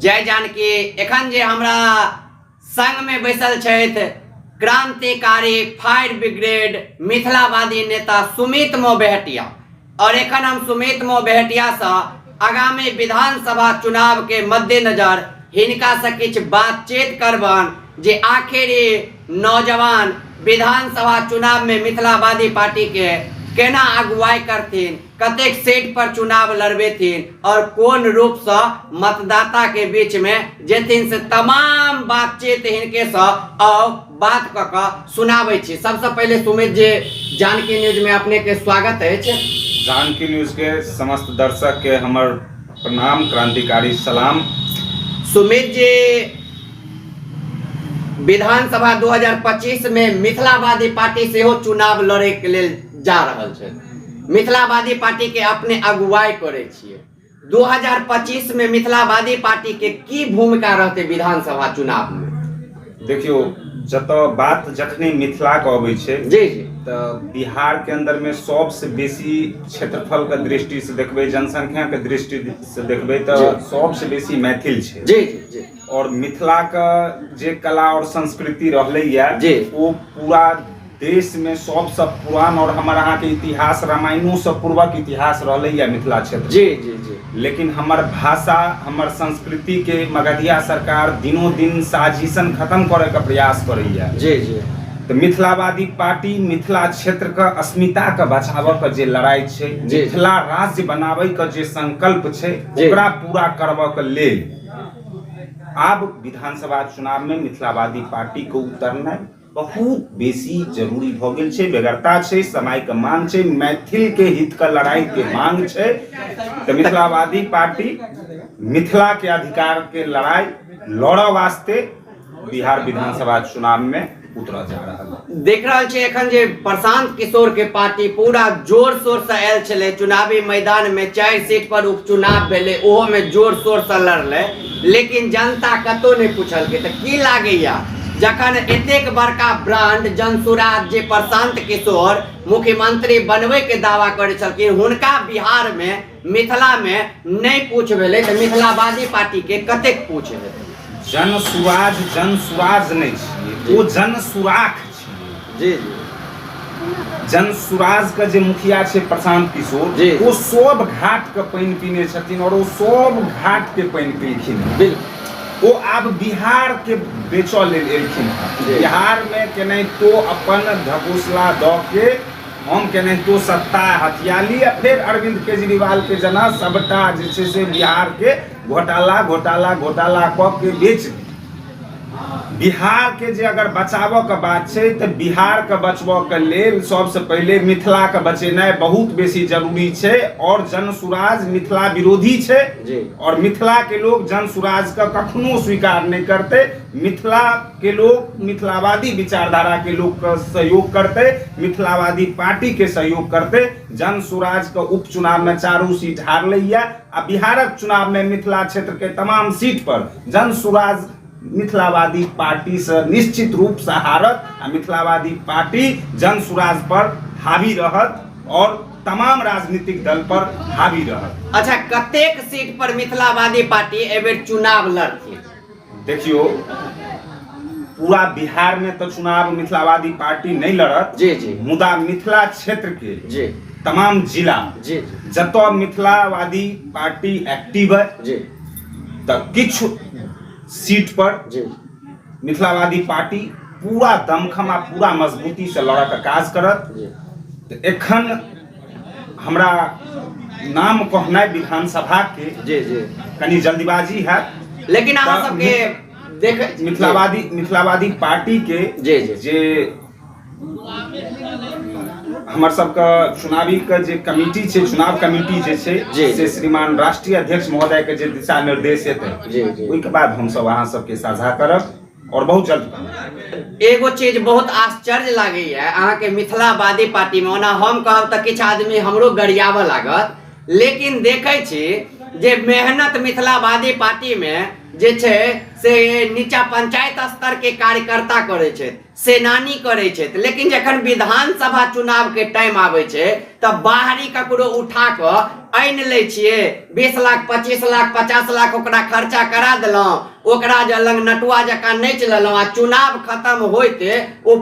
जय जानकी। एखन जे हमरा संग में बैसल छथि क्रांतिकारी फायर ब्रिगेड मिथिलावादी नेता सुमित मो बेहटिया, और एखन हम सुमित मो बेहटिया से आगामी विधानसभा चुनाव के मद्देनजर हिनका से किछ बातचीत करबन जे आखिर नौजवान विधानसभा चुनाव में मिथिलावादी पार्टी के केना अगुवाई करथिन, कतेक सीट पर चुनाव लड़बेथिन और कोन रूप से मतदाता के बीच में जेथिन से तमाम बातचीत हिनके से और बात क सुनाबै छी। सबसे पहले सुमित जी, जानकी न्यूज में अपने के स्वागत है। जानकी न्यूज के समस्त दर्शक के हमर प्रणाम, क्रांतिकारी सलाम। सुमित जी, विधानसभा 2025 में मिथिलावादी पार्टी से हो चुनाव लड़े के लेल जा रहल छै। मिथिलावादी पार्टी के अपने अगुवाई करे छिए। 2025 में मिथिलावादी पार्टी के की भूमिका रहते विधानसभा चुनाव में? देखियो, जत बात जखने मिथिला के अबै छै जी जी, तो बिहार के अंदर में सबसे बेसी क्षेत्रफल के दृष्टि से देखबे, जनसंख्या के दृष्टि से देखबे तो सबसे बेसी मैथिल छै। जी जी जी। और मिथिला का जे कला और संस्कृति रहले या वो पूरा देश में सबसे पुरान और हमारा यहाँ के इतिहास रामायणों से पूर्वक इतिहास रहले या मिथिला क्षेत्र। जी जी जी। लेकिन हमार भाषा, हमार संस्कृति के मगधिया सरकार दिनों दिन साजिशन खत्म करे का प्रयास करैया। जी जी। तो मिथिलावादी पार्टी मिथिला क्षेत्र का अस्मिता का बचाव का जे लड़ाई छे, मिथिला राज्य बनावे का जे संकल्प छे, ओकरा पूरा करबा के लेल आब विधानसभा चुनाव में मिथिलावादी पार्टी को उतरना बहुत बेसी जरूरी भ गेल छै। बेगरता छै, समय के मांग छै, मैथिल के हित का लड़ाई के मांग छै। तो मिथिलावादी पार्टी मिथिला के अधिकार के लड़ाई लड़े वास्ते बिहार विधानसभा चुनाव में उतरा जा रहा है। देख रहा छे एखन जे प्रशांत किशोर के पार्टी पूरा जोर शोर से आयल छले चुनावी मैदान में, 4 सीट पर उपचुनाव भेले, ओहो में जोर शोर से लड़ले, लेकिन जनता कतो नहीं पूछल के। तो की लागैया जखन एतेक बड़का ब्रांड जनसुराज जे प्रशांत किशोर मुख्यमंत्री बनवे के दावा करे छलखिन, हुनका बिहार में मिथिला में नहीं पूछ भेले, तो मिथिलावादी पार्टी के कतेक पूछ हेतै? जनसुराज नहीं छिए, वो जनसुराख छिए। जी जी। जनसुराज का जे मुखिया छे प्रशांत किशोर, वो सब घाट के पानी पीने छथिन और वो सब घाट के पानी पीलखिन। वो अब बिहार के बेचल लेल एलखिन। बिहार में केने तो अपन ढकोसला द के हम केने तो सत्ता हथियाली, फिर अरविंद केजरीवाल के जना सबटा जे छे से बिहार के घोटाला क के बेच दी। बिहार के जे अगर बचाव के बात छे तो बिहार के बचबो के लेल सबसे पहले मिथिला के बचेनाइ बहुत बेसी जरूरी छे। और जनसुराज मिथिला विरोधी छे और मिथिला के लोग जनसुराज का कखनो स्वीकार नहीं करते। मिथिला के लोग मिथिलावादी विचारधारा के लोग का सहयोग करते, मिथिलावादी पार्टी के सहयोग करते। जनसुराज का उपचुनाव में 4 सीट हार लिया। अब बिहारक चुनाव में मिथिला क्षेत्र के तमाम सीट पर जनसुराज मिथिलावादी पार्टी से निश्चित रूप से हारत, मिथिलावादी पार्टी जनसुराज पर हावी रहत और तमाम राजनीतिक दल पर हावी रहत। अच्छा, कतेक सीट पर मिथिलावादी पार्टी एबेर चुनाव लड़ती? देखियो, पूरा बिहार में तो चुनाव मिथिलावादी पार्टी नहीं लड़त। जी जी। मुदा मिथिला क्षेत्र के जी तमाम जिला जी जतो मिथिलावादी पार्टी एक्टिव है जी, तो किछ सीट पर जी मिथिलावादी पार्टी पूरा दमखमा पूरा मजबूती से लड़ा का काज करत। तो एखन हमरा नाम कहना विधानसभा के जी जी कनी जल्दीबाजी है, लेकिन अहाँ सबके देख मिथिलावादी पार्टी के जी जी जे हमर सबका चुनावी का जे कमिटी छे, चुनाव कमिटी जे छे से श्रीमान राष्ट्रीय अध्यक्ष महोदय के जे दिशा निर्देश हेतै, ओइ के बाद हम सब अहाँ सबके साझा करब और बहुत जल्द। एगो चीज बहुत आश्चर्य लागे है अहाँ के मिथिलावादी पार्टी में, ओना हम कहब त किछ आदमी हमरो गरियाब लागत, लेकिन देखे छी जे मेहनत मिथिलावादी पार्टी में जे छे से नीचा पंचायत स्तर के कार्यकर्ता करे छे। सेनानी करे छै। लेकिन जखन विधानसभा चुनाव के टाइम आवे छै तब बाहरी ककरो उठा के आइन ले छिए, 20 लाख 25 लाख 50 लाख ओकरा खर्चा करा देलौं, ओकरा जे लंग नटुआ जकाँ नच लेलौं आ चुनाव खत्म होइते ओ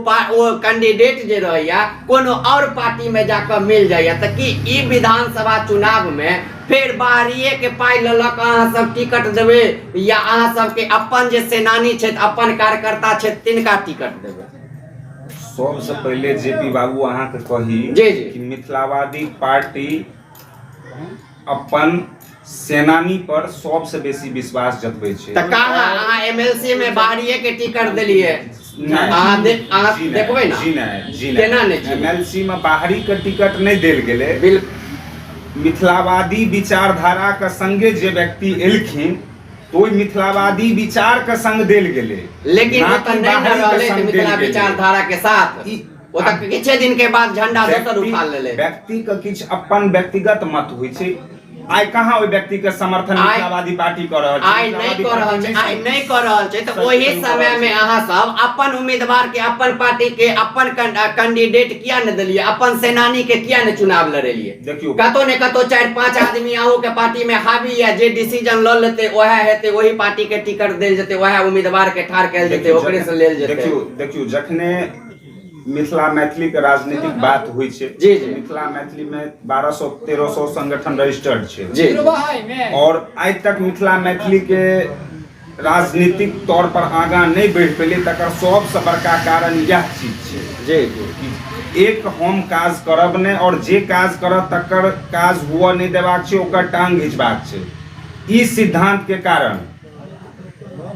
कैंडिडेट जे रहैया कोनो और पार्टी में जाकर मिल जाइया। त की ई विधानसभा चुनाव में फिर बाहरिए के पाई ललक अहाँ सब टिकट देबे या अहाँ सब के अपन जे सेनानी छै अपन कार्यकर्ता छै तिनका टिकट देबे? सबसे पहले जेपी बाबू अहाँ के कही कि मिथिलावादी पार्टी अपन सेनानी पर सबसे बेसी विश्वास जतबै छै। त कहाँ अहाँ एमएलसी में बाहरिए के टिकट देलिए? अहाँ देखबै ना? जी नहीं, जी केना नहीं, नहीं एमएलसी में बाहरी के टिकट नहीं देल गेले। मिथिलावादी विचारधारा के संगे जे व्यक्ति एलखिन तो मिथिलावादी विचार के संग देल गेले, लेकिन वो तो नहीं न रहले थे मिथिला विचारधारा के साथ। वो तो किछ दिन के बाद झंडा दोसर उठा लेले। व्यक्ति के किछ अपन व्यक्तिगत मत होय छै। आइ कहाँ ओइ व्यक्ति के समर्थन मिथिलावादी पार्टी कर रहल छै? आइ नहीं कर रहल छै। तो ओही समय में अहाँ सब अपन उम्मीदवार के, अपन पार्टी के, अपन कैंडिडेट किया न देलिए? अपन सेनानी के किया न चुनाव लड़ेलिए? देखियो कतो ने कतो 4-5 आदमी आहू के पार्टी में हावी या जे डिसीजन ल लेते ओहे हेते, वही पार्टी के टिकट देल जेते, ओहे उम्मीदवार के ठार कैल जेते, ओकरे से लेल जेते। देखियो जखने मिथिला मैथिली के राजनीतिक बात हुई छै, जी मिथिला मैथिली में 1200-1300 संगठन रजिस्टर्ड छै जी, और आज तक मिथिला मैथिली के राजनीतिक तौर पर आगा नहीं बढ़ पेले। तकर सबसे बड़का कारण यह चीज छै जी एक हम काज करब ने और जे काज करब तकर काज हुआ नहीं देबाक छै, ओकर टांग घिचबाक छै। ई सिद्धांत के कारण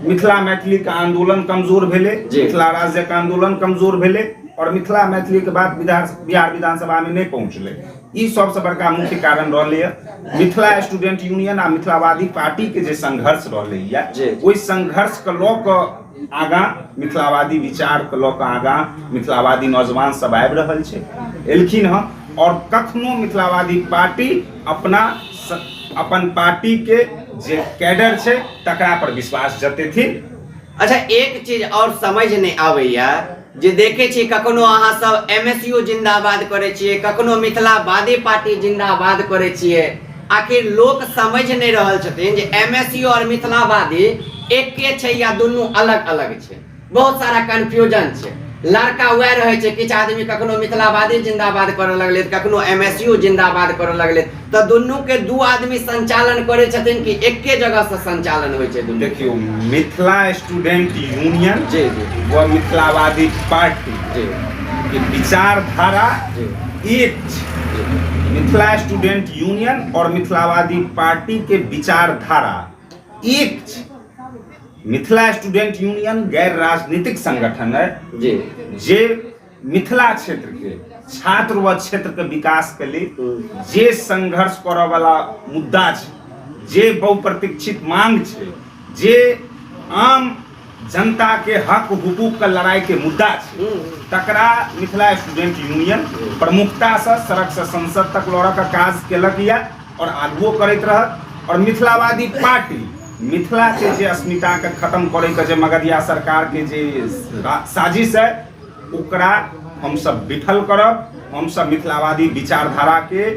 मिथिला मैथिली का आंदोलन कमजोर भेले, मिथिला राज्य का आंदोलन कमजोर भेले और मिथिला मैथिली के बाद बिहार विधानसभा में नहीं पहुंचले। ई सबसे बड़का मुख्य कारण रहले मिथिला स्टूडेंट यूनियन आ मिथिलावादी पार्टी के जे संघर्ष रहले ओइ संघर्ष के लऽ कऽ आगा मिथिलावादी विचार के लऽ कऽ आगा मिथिलावादी नौजवान सब आबि रहल छै, एलखिन हँ। और कखनो मिथिलावादी पार्टी अपन पार्टी के जे कैडर छै तकरा पर विश्वास जतेथिन। अच्छा, एक चीज और समझ नहीं आबैया जे देखे छी कखनो अहाँ सब एमएसयू जिंदाबाद करे छिए, कखनो मिथिलावादी पार्टी जिंदाबाद करे छिए। आखिर लोग समझ नहीं रहल छथिन जे एमएसयू और मिथिलावादी एके छै या दुनू अलग अलग छै। बहुत सारा कंफ्यूजन छै। लड़का वह रहे छै, किछ आदमी कखनो मिथिलावादी जिंदाबाद करे लगले, कखनो एमएसयू जिंदाबाद करे लगले। तो दुनू के दू आदमी संचालन करे छथिन कि एके जगह से संचालन होय छै? देखियो मिथिला स्टूडेंट यूनियन जी व मिथिलावादी पार्टी के विचारधारा एक छै। मिथिला स्टूडेंट यूनियन और मिथिलावादी पार्टी के विचारधारा एक छै। मिथिला स्टूडेंट यूनियन गैर राजनीतिक संगठन है जे मिथिला क्षेत्र के छात्र व क्षेत्र के विकास के लिए जे संघर्ष करे वाला मुद्दा छै, जे बहुप्रतीक्षित मांग छै, जे आम जनता के हक हुकूक के लड़ाई के मुद्दा छै, तकरा मिथिला स्टूडेंट यूनियन प्रमुखता से सड़क से संसद तक लड़ के काज केलक या और आगुओ करैत रहत। और मिथिलावादी पार्टी मिथिला के जे अस्मिता के खत्म करे के जे मगधिया सरकार के जे साजिश है ओकरा हम सब विफल करब। हम सब मिथिलावादी विचारधारा के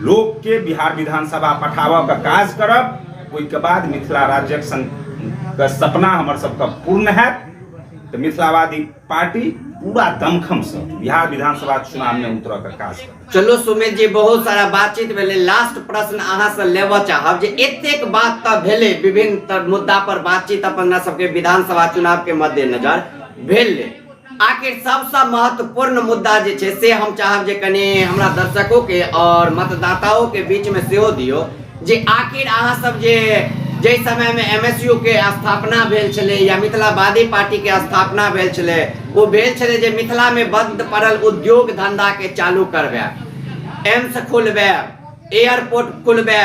लोग के बिहार विधानसभा पठाबऽ का काज करब। ओइ के बाद मिथिला राज्य के सपना हमर सबका पूर्ण है। तो मिथिलावादी पार्टी पूरा दमखम से बिहार विधानसभा चुनाव में उतरऽ का काज करब। चलो सुमित जी, बहुत सारा बातचीत भेले। लास्ट प्रश्न अहाँ से लेबऽ चाहब जे एतेक बात तऽ भेले, विभिन्न मुद्दा पर बातचीत अपना सबके विधानसभा चुनाव के मद्देनजर भेले। आखिर सबसे महत्वपूर्ण मुद्दा जे छै से हम चाहब जे कने हमरा दर्शकों के और मतदाताओं के बीच में सेहो दियो जे आखिर अहाँ सब जे समय में एमएसयू के स्थापना भेल छले या मिथिलावादी पार्टी के स्थापना भेल छले, वो भेल छले जे मिथिला में बंद पड़ल उद्योग धंधा के चालू करबे, एम्स खोलबे, एयरपोर्ट खोलबे,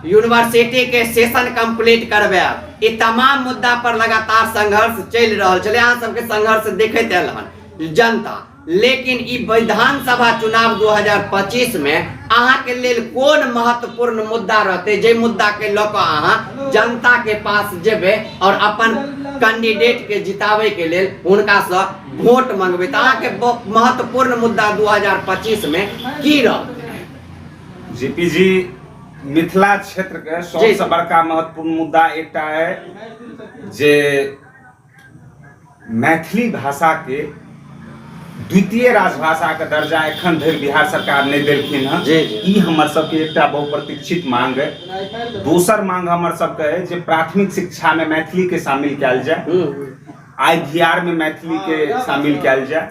यूनिवर्सिटी के सेशन कंप्लीट करबे। ये तमाम मुद्दा पर लगातार संघर्ष चल रहा छले। अहाँ सबके संघर्ष देखैत आयल हन जनता। लेकिन ई विधानसभा चुनाव 2025 में अहाँ के लेल कोन महत्वपूर्ण मुद्दा रहते जे मुद्दा के लऽ कऽ अहाँ जनता के पास जेबे और अपन कैंडिडेट के जितावे के लेल हुनका से वोट मांगबे, तो अहाँ के महत्वपूर्ण मुद्दा 2025 में की रहते? जेपी जी, मिथिला क्षेत्र के सबसे बड़का महत्वपूर्ण मुद्दा एकटा है जे मैथिली भाषा के द्वितीय राजभाषा के दर्जा एखन धरि बिहार सरकार नहीं देलखिन हँ। ई हमर सबके एकटा बहुप्रतीक्षित मांग है। दोसर मांग हमर सबके है जे प्राथमिक शिक्षा में मैथिली के शामिल कयल जाए, IVR में मैथिली के शामिल कयल जाए,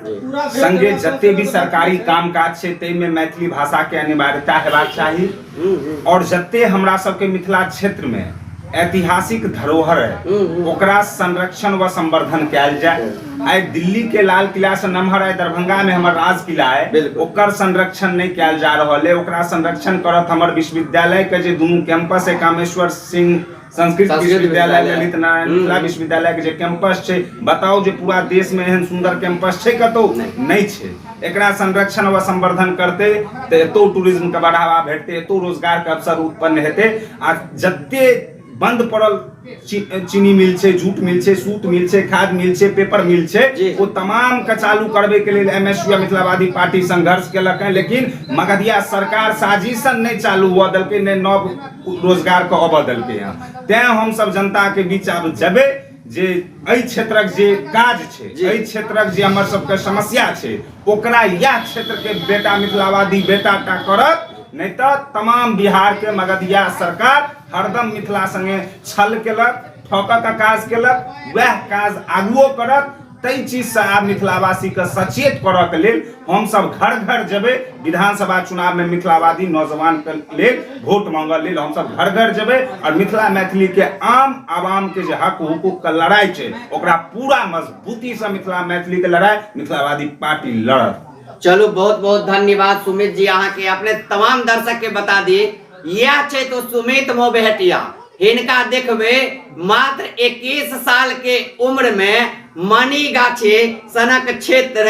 संगे जते भी सरकारी काम काज छै तै में मैथिली भाषा के अनिवार्यता हेबाक चाही, और जते हमरा सबके मिथिला क्षेत्र में ऐतिहासिक धरोहर है ओकरा संरक्षण व संवर्धन कयल जाए। आइ दिल्ली के लाल किला से नमहर आइ दरभंगा में हमर राज किला है, ओकर संरक्षण नहीं कयल जा रहल है। ओकरा संरक्षण करत हमर विश्वविद्यालय के जे दुनू कैंपस है, कामेश्वर सिंह संस्कृत विश्वविद्यालय, ललित नारायण मिथिला विश्वविद्यालय के जे कैंपस छै, बताओ जे पूरा देश में एहन सुंदर कैंपस छै कतौ नहीं छै। एकरा संरक्षण व संवर्धन करते तो एतो टूरिज्म के बढ़ावा भेटते, एतो रोजगार के अवसर उत्पन्न हेते। आ जते बंद पड़ल चीनी मिल छै, जूट मिल छै, सूत मिल छै, खाद मिल छै, पेपर मिल छै, वो तमाम के चालू करबे के लिए MSU या मिथिलावादी पार्टी संघर्ष केलक है, लेकिन मगधिया सरकार साजिशन नहीं चालू हुआ देलकै, ने नव रोजगार के अबऽ देलकै हैं। तें हम सब जनता के बीच आब जेबे जे एहि क्षेत्रक जे काज छै, एहि क्षेत्रक जे हमर सबके समस्या छै, ओकरा या क्षेत्र के बेटा मिथिलावादी बेटा टा करत, नहीं तो तमाम बिहार के मगधिया सरकार हरदम मिथिला संगे छल केलक, ठोकक का काज केलक, वह काज आगुओ करत। तई चीज से आब मिथिलावासी के सचेत करऽ के लेल हम सब घर घर जेबे। विधानसभा चुनाव में मिथिलावादी नौजवान के लेल वोट मांगऽ लेल हम सब घर घर जेबे, और मिथिला मैथिली के आम आवाम के जे हक हुकूक के लड़ाई छै ओकरा पूरा मजबूती से मिथिला मैथिली के लड़ाई मिथिलावादी पार्टी लड़त। चलो बहुत बहुत धन्यवाद सुमित जी, अहाँ के अपने तमाम दर्शक के बता दी यह छै तो सुमित मोबेहटिया। हिनका देखबे मात्र 21 साल के उम्र में मनीगाछी सनक क्षेत्र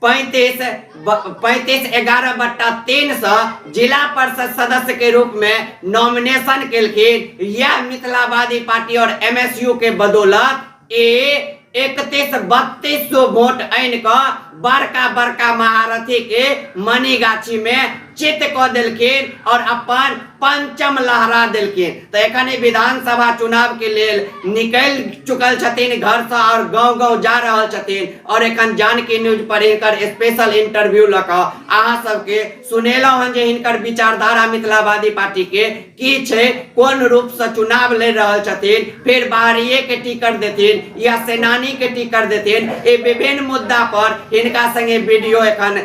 35/11/3 से जिला परिषद सदस्य के रूप में नॉमिनेशन केलखिन। यह मिथिलावादी पार्टी और MSU के बदौलत 31-3200 वोट आनि कऽ बड़का बड़का महारथी के मनीगाछी में चित कऽ देलखिन और अपन पंचम लहरा देलखिन। तो एखन विधानसभा चुनाव के लेल निकल चुकल छथिन घर से और गांव गांव जा रहल छथिन, और एखन जानकी न्यूज पर हिनकर स्पेशल इंटरव्यू लऽ कऽ अहाँ सबके सुनेलहुँ हन जे हिनकर विचारधारा मिथिलावादी पार्टी के की छै, कोन रूप से चुनाव लड़ रहल छथिन, फिर बाहरिये के टिकट देथिन या सेनानी के टिकट देथिन। ये विभिन्न मुद्दा पर हिनका संगे वीडियो एखन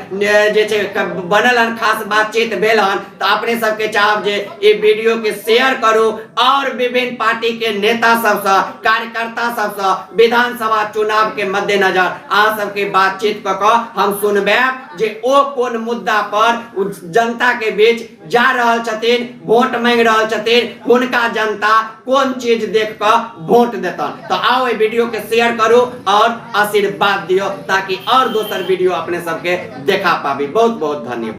जे छै बनल हन, खास बातचीत भेल हन। तो अपने सबके चाहब जे ये वीडियो के शेयर करू और विभिन्न पार्टी के नेता सबसे कार्यकर्ता सबसे विधानसभा चुनाव के मद्देनजर अहाँ सबके बातचीत कऽ कऽ हम सुनबे जे ओ कोन मुद्दा पर जनता के बीच जा रहल छथिन, वोट मांग रहल छथिन, हुनका जनता कोन चीज देख कऽ वोट देतन। तो आओ ये वीडियो के शेयर करू और आशीर्वाद दियो ताकि और दोसर वीडियो अपने सबके देखा पाबी। बहुत बहुत धन्यवाद।